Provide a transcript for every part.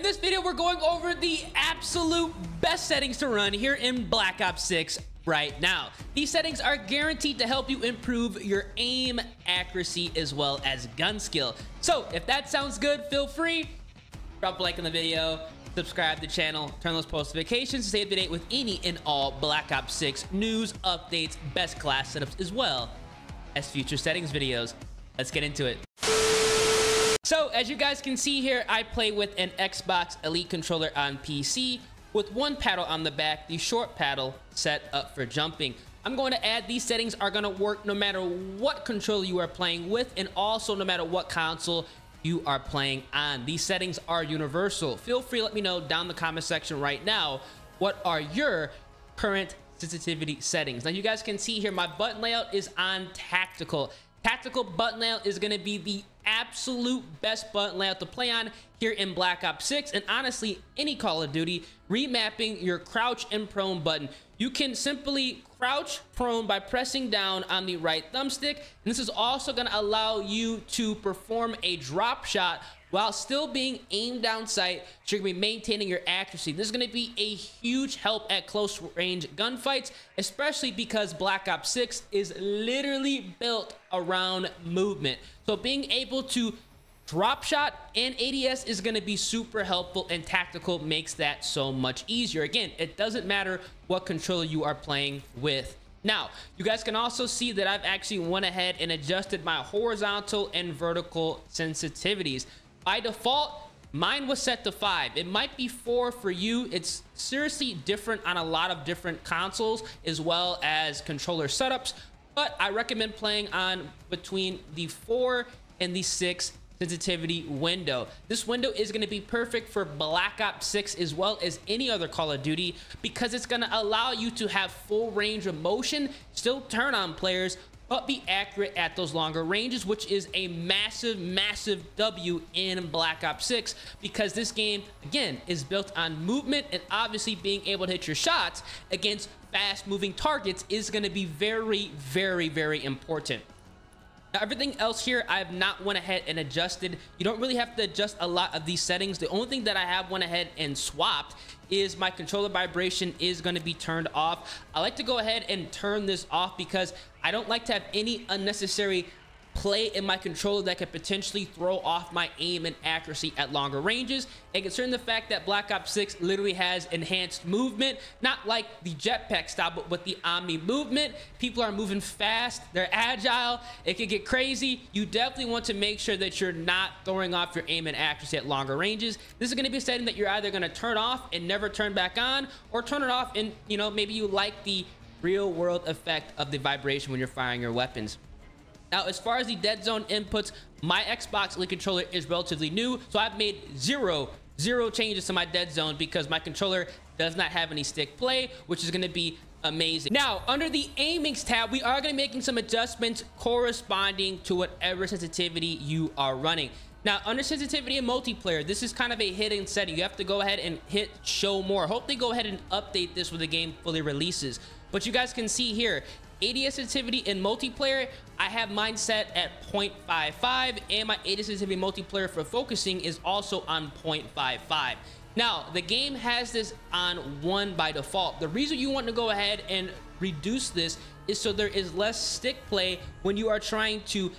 this video, we're going over the absolute best settings to run here in Black Ops 6 right now. These settings are guaranteed to help you improve your aim, accuracy, as well as gun skill. So if that sounds good, feel free, drop a like on the video, subscribe to the channel, turn those post notifications to stay up to date with any and all Black Ops 6 news, updates, best class setups, as well as future settings videos. Let's get into it. So as you guys can see here, I play with an Xbox Elite controller on PC with one paddle on the back, the short paddle set up for jumping. I'm going to add these settings are going to work no matter what controller you are playing with, and also no matter what console you are playing on. These settings are universal. Feel free to let me know down in the comment section right now, what are your current sensitivity settings? Now you guys can see here, my button layout is on tactical. Tactical button layout is going to be the absolute best button layout to play on here in Black Ops 6, and honestly any Call of Duty. Remapping your crouch and prone button, you can simply crouch prone by pressing down on the right thumbstick, and this is also going to allow you to perform a drop shot while still being aimed down sight, so you're going to be maintaining your accuracy. This is going to be a huge help at close range gunfights, especially because Black Ops 6 is literally built around movement. So being able to drop shot and ADS is going to be super helpful, and tactical makes that so much easier. Again, it doesn't matter what controller you are playing with. Now, you guys can also see that I've actually went ahead and adjusted my horizontal and vertical sensitivities. By default, mine was set to 5. It might be 4 for you. It's seriously different on a lot of different consoles as well as controller setups, but I recommend playing on between the 4 and the 6 sensitivity window. This window is going to be perfect for Black Ops 6 as well as any other Call of Duty, because it's going to allow you to have full range of motion, still turn on players, but be accurate at those longer ranges, which is a massive W in Black Ops 6, because this game, again, is built on movement, and obviously being able to hit your shots against fast moving targets is going to be very important. Now, everything else here I have not went ahead and adjusted. You don't really have to adjust a lot of these settings. The only thing that I have went ahead and swapped is my controller vibration is going to be turned off. I like to go ahead and turn this off because I don't like to have any unnecessary play in my controller that could potentially throw off my aim and accuracy at longer ranges. And considering the fact that Black Ops 6 literally has enhanced movement, not like the jetpack style, but with the Omni movement, people are moving fast, they're agile, it can get crazy. You definitely want to make sure that you're not throwing off your aim and accuracy at longer ranges. This is going to be a setting that you're either going to turn off and never turn back on, or turn it off and, you know, maybe you like the real world effect of the vibration when you're firing your weapons. Now, as far as the dead zone inputs, my Xbox Elite controller is relatively new, so I've made zero changes to my dead zone because my controller does not have any stick play, which is going to be amazing. Now, under the aimings tab, we are going to be making some adjustments corresponding to whatever sensitivity you are running. Now, under sensitivity and multiplayer, this is kind of a hidden setting. You have to go ahead and hit show more. Hope they go ahead and update this when the game fully releases. But you guys can see here, ADS sensitivity in multiplayer, I have mine set at 0.55, and my ADS sensitivity multiplayer for focusing is also on 0.55. Now, the game has this on 1 by default. The reason you want to go ahead and reduce this is so there is less stick play when you are trying to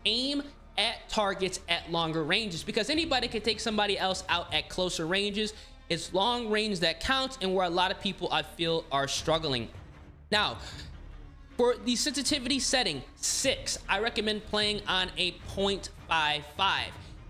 aim at targets at longer ranges, because anybody can take somebody else out at closer ranges. It's long range that counts, and where a lot of people I feel are struggling. Now, for the sensitivity setting 6, I recommend playing on a 0.55.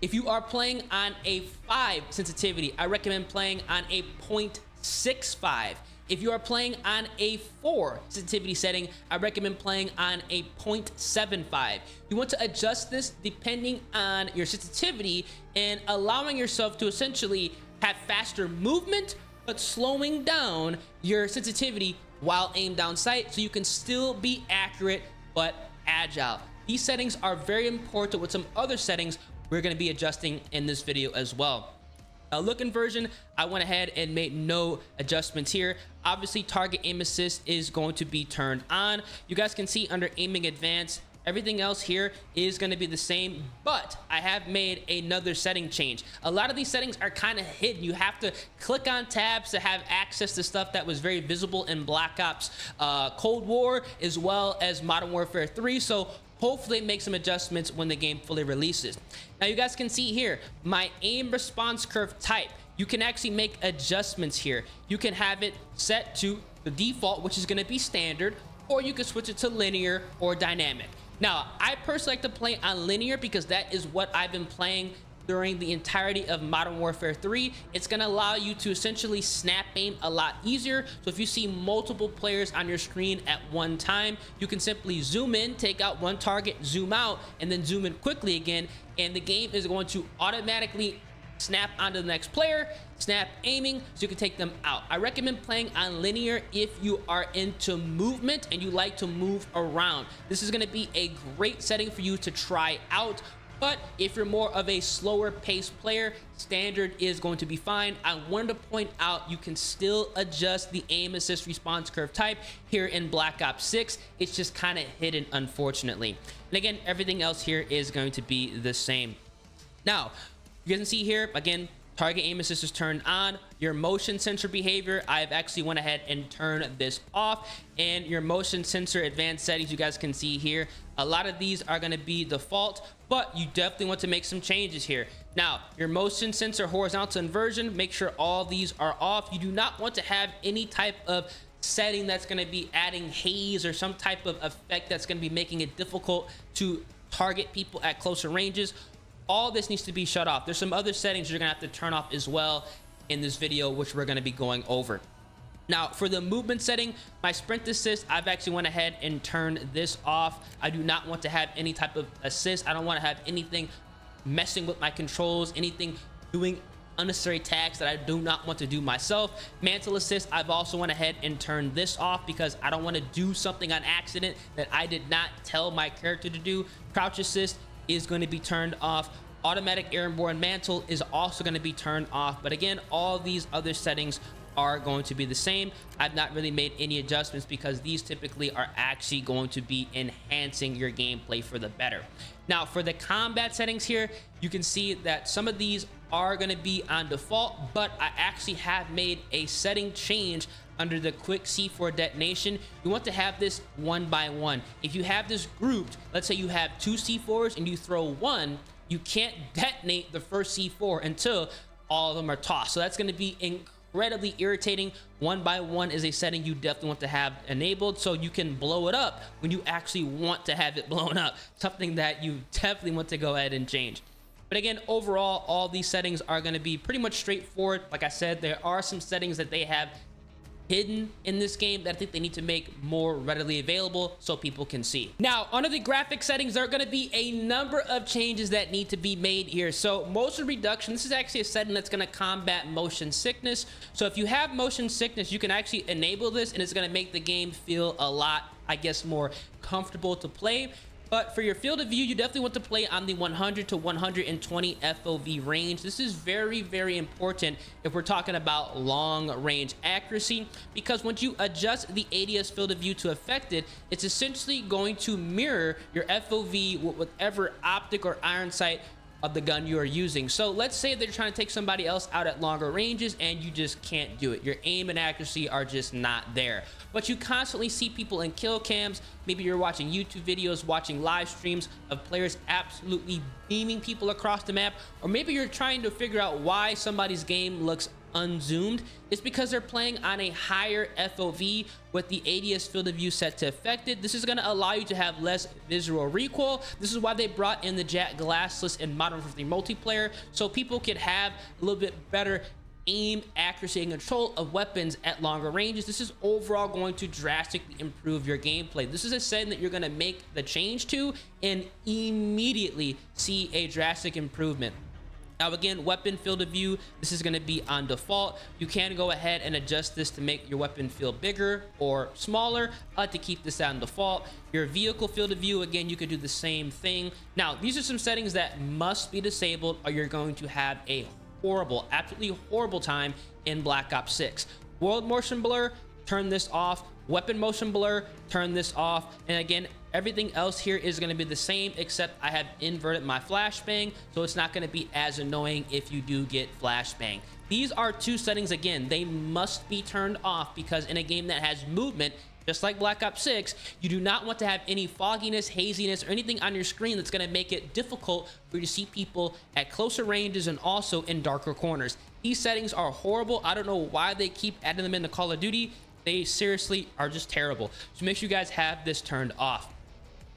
If you are playing on a 5 sensitivity, I recommend playing on a 0.65. If you are playing on a 4 sensitivity setting, I recommend playing on a 0.75. You want to adjust this depending on your sensitivity and allowing yourself to essentially have faster movement, but slowing down your sensitivity while aimed down sight, so you can still be accurate but agile. These settings are very important, with some other settings we're going to be adjusting in this video as well. Look inversion, I went ahead and made no adjustments here. Obviously, target aim assist is going to be turned on. You guys can see under aiming advanced, Everything else here is going to be the same, but I have made another setting change. A lot of these settings are kind of hidden. You have to click on tabs to have access to stuff that was very visible in Black Ops Cold War, as well as Modern Warfare 3. So hopefully make some adjustments when the game fully releases. Now you guys can see here my aim response curve type. You can actually make adjustments here. You can have it set to the default, which is going to be standard, or you can switch it to linear or dynamic. Now, I personally like to play on linear because that is what I've been playing during the entirety of Modern Warfare 3. It's going to allow you to essentially snap aim a lot easier. So if you see multiple players on your screen at one time, you can simply zoom in, take out one target, zoom out, and then zoom in quickly again, and the game is going to automatically snap onto the next player, snap aiming, so you can take them out. I recommend playing on linear if you are into movement and you like to move around. This is going to be a great setting for you to try out. But if you're more of a slower paced player, standard is going to be fine. I wanted to point out you can still adjust the aim assist response curve type here in Black Ops 6. It's just kind of hidden, unfortunately. And again, everything else here is going to be the same. Now, you can see here, again, target aim assist is turned on. Your motion sensor behavior, I've actually went ahead and turned this off. And your motion sensor advanced settings, you guys can see here, a lot of these are going to be default, but you definitely want to make some changes here. Now, your motion sensor horizontal inversion, make sure all these are off. You do not want to have any type of setting that's going to be adding haze or some type of effect that's going to be making it difficult to target people at closer ranges. All this needs to be shut off. There's some other settings you're gonna have to turn off as well in this video, which we're gonna be going over. Now, for the movement setting, my sprint assist, I've actually went ahead and turned this off. I do not want to have any type of assist. I don't want to have anything messing with my controls, anything doing unnecessary tasks that I do not want to do myself. Mantle assist, I've also went ahead and turned this off because I don't want to do something on accident that I did not tell my character to do. Crouch assist is going to be turned off. Automatic airborne mantle is also going to be turned off. But again, all these other settings are going to be the same. I've not really made any adjustments because these typically are actually going to be enhancing your gameplay for the better. Now, for the combat settings here, you can see that some of these are going to be on default, but I actually have made a setting change under the quick C4 detonation. You want to have this 1 by 1. If you have this grouped, let's say you have 2 C4s and you throw one, you can't detonate the first C4 until all of them are tossed. So that's going to be incredibly irritating. 1 by 1 is a setting you definitely want to have enabled so you can blow it up when you actually want to have it blown up. Something that you definitely want to go ahead and change. But again, overall, all these settings are going to be pretty much straightforward. Like I said, there are some settings that they have hidden in this game that I think they need to make more readily available so people can see. Now, under the graphic settings, there are going to be a number of changes that need to be made here. So motion reduction, this is actually a setting that's going to combat motion sickness. So if you have motion sickness, you can actually enable this and it's going to make the game feel a lot, I guess, more comfortable to play. But for your field of view, you definitely want to play on the 100 to 120 FOV range. This is very, very important if we're talking about long range accuracy, because once you adjust the ADS field of view to affected, it's essentially going to mirror your FOV with whatever optic or iron sight of the gun you are using. So let's say they're trying to take somebody else out at longer ranges and you just can't do it. Your aim and accuracy are just not there. But you constantly see people in kill cams. Maybe you're watching YouTube videos, watching live streams of players absolutely beaming people across the map, or maybe you're trying to figure out why somebody's game looks unzoomed. It's because they're playing on a higher FOV with the ADS field of view set to affected. This is going to allow you to have less visual recoil. This is why they brought in the Jack glassless in Modern Warfare 3 multiplayer, so people could have a little bit better aim, accuracy, and control of weapons at longer ranges. This is overall going to drastically improve your gameplay. This is a setting that you're going to make the change to and immediately see a drastic improvement. Now again, weapon field of view, this is going to be on default. You can go ahead and adjust this to make your weapon feel bigger or smaller. I like to keep this on default. Your vehicle field of view, again, you could do the same thing. Now, these are some settings that must be disabled or you're going to have a horrible, absolutely horrible time in Black Ops 6. World motion blur, turn this off. Weapon motion blur, turn this off. And again, everything else here is going to be the same, except I have inverted my flashbang, so it's not going to be as annoying if you do get flashbang. These are two settings. Again, they must be turned off because in a game that has movement, just like Black Ops 6, you do not want to have any fogginess, haziness, or anything on your screen that's going to make it difficult for you to see people at closer ranges and also in darker corners. These settings are horrible. I don't know why they keep adding them into Call of Duty. They seriously are just terrible. So make sure you guys have this turned off.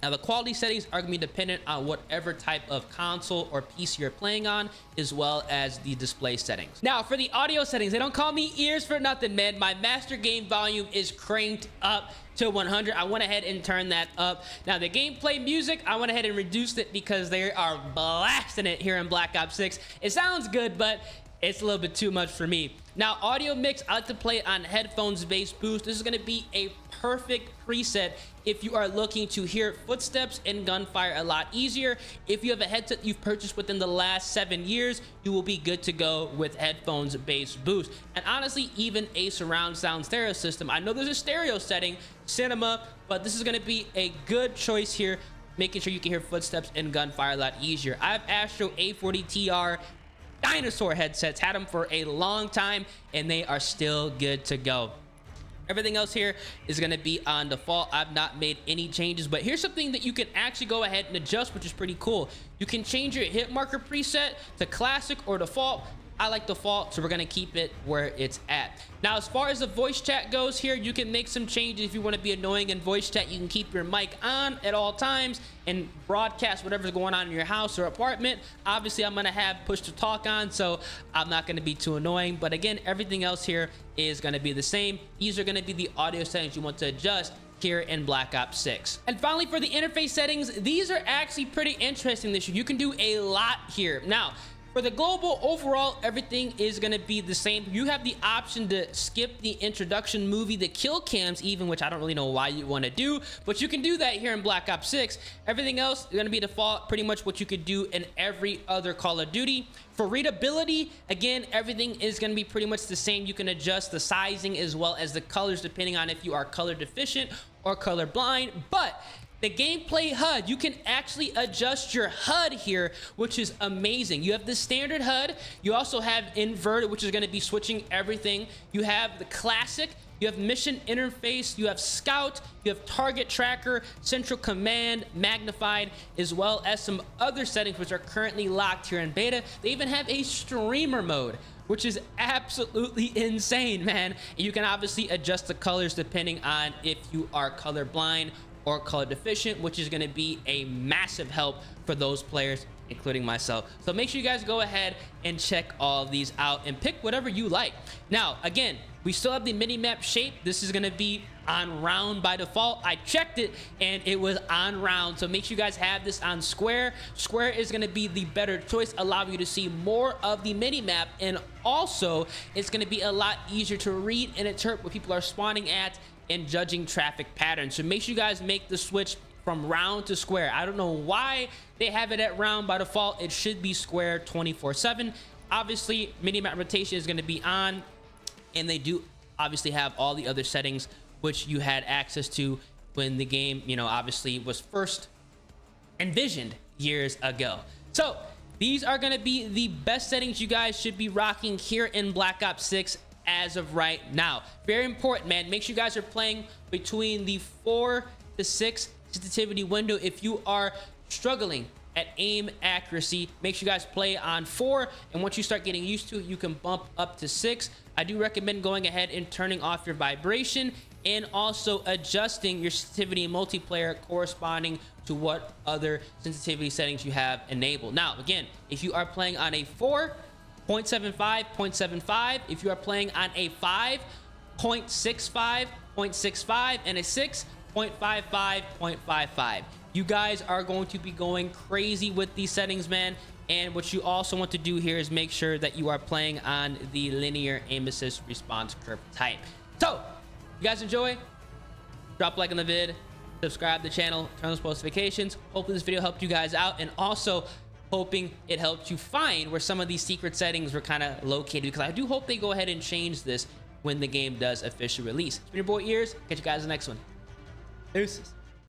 Now, the quality settings are going to be dependent on whatever type of console or PC you're playing on, as well as the display settings. Now, for the audio settings, they don't call me ears for nothing, man. My master game volume is cranked up to 100. I went ahead and turned that up. Now, the gameplay music, I went ahead and reduced it because they are blasting it here in Black Ops 6. It sounds good, but it's a little bit too much for me. Now, audio mix, I like to play it on headphones bass boost. This is going to be a perfect preset if you are looking to hear footsteps and gunfire a lot easier. If you have a headset you've purchased within the last 7 years, you will be good to go with headphones bass boost. And honestly, even a surround sound stereo system. I know there's a stereo setting, cinema, but this is going to be a good choice here, making sure you can hear footsteps and gunfire a lot easier. I have Astro A40TR dinosaur headsets, had them for a long time, and they are still good to go. Everything else here is going to be on default. I've not made any changes, but here's something that you can actually go ahead and adjust, which is pretty cool. You can change your hit marker preset to classic or default. I like default, so we're going to keep it where it's at. Now, as far as the voice chat goes here, you can make some changes. If you want to be annoying in voice chat, you can keep your mic on at all times and broadcast whatever's going on in your house or apartment. Obviously, I'm going to have push to talk on, so I'm not going to be too annoying. But again, everything else here is going to be the same. These are going to be the audio settings you want to adjust here in Black Ops 6. And finally, for the interface settings, these are actually pretty interesting this year. You can do a lot here. Now, for the global, overall, everything is going to be the same. You have the option to skip the introduction movie, the kill cams even, which I don't really know why you want to do, but you can do that here in Black Ops 6. Everything else is going to be default, pretty much what you could do in every other Call of Duty. For readability, again, everything is going to be pretty much the same. You can adjust the sizing as well as the colors depending on if you are color deficient or color blind, but the gameplay HUD, you can actually adjust your HUD here, which is amazing. You have the standard HUD. You also have inverted, which is going to be switching everything. You have the classic. You have mission interface. You have scout. You have target tracker, central command, magnified, as well as some other settings which are currently locked here in beta. They even have a streamer mode, which is absolutely insane, man. And you can obviously adjust the colors depending on if you are colorblind or color deficient, which is going to be a massive help for those players, including myself. So make sure you guys go ahead and check all of these out and pick whatever you like. Now, again, we still have the mini-map shape. This is going to be on round by default. I checked it and it was on round, so make sure you guys have this on square. Square is going to be the better choice, allow you to see more of the mini-map, and also it's going to be a lot easier to read and interpret what people are spawning at and judging traffic patterns. So make sure you guys make the switch from round to square. I don't know why they have it at round by default. It should be square 24/7. Obviously, mini-map rotation is going to be on, and they do obviously have all the other settings which you had access to when the game, you know, obviously was first envisioned years ago. So these are going to be the best settings you guys should be rocking here in Black Ops 6 as of right now. Very important, man. Make sure you guys are playing between the 4 to 6 sensitivity window. If you are struggling at aim accuracy, make sure you guys play on 4, and once you start getting used to it, you can bump up to 6. I do recommend going ahead and turning off your vibration and also adjusting your sensitivity in multiplayer corresponding to what other sensitivity settings you have enabled. Now, again, if you are playing on a 4, 0.75, 0.75. If you are playing on a 5, 0.65, 0.65, and a 6, 0.55, 0.55. You guys are going to be going crazy with these settings, man. And what you also want to do here is make sure that you are playing on the linear aim assist response curve type. So, you guys enjoy? Drop a like on the vid, subscribe to the channel, turn on those notifications. Hopefully this video helped you guys out, and also hoping it helped you find where some of these secret settings were kind of located, because I do hope they go ahead and change this when the game does officially release. It's been your boy Ears. Catch you guys in the next one. Deuces.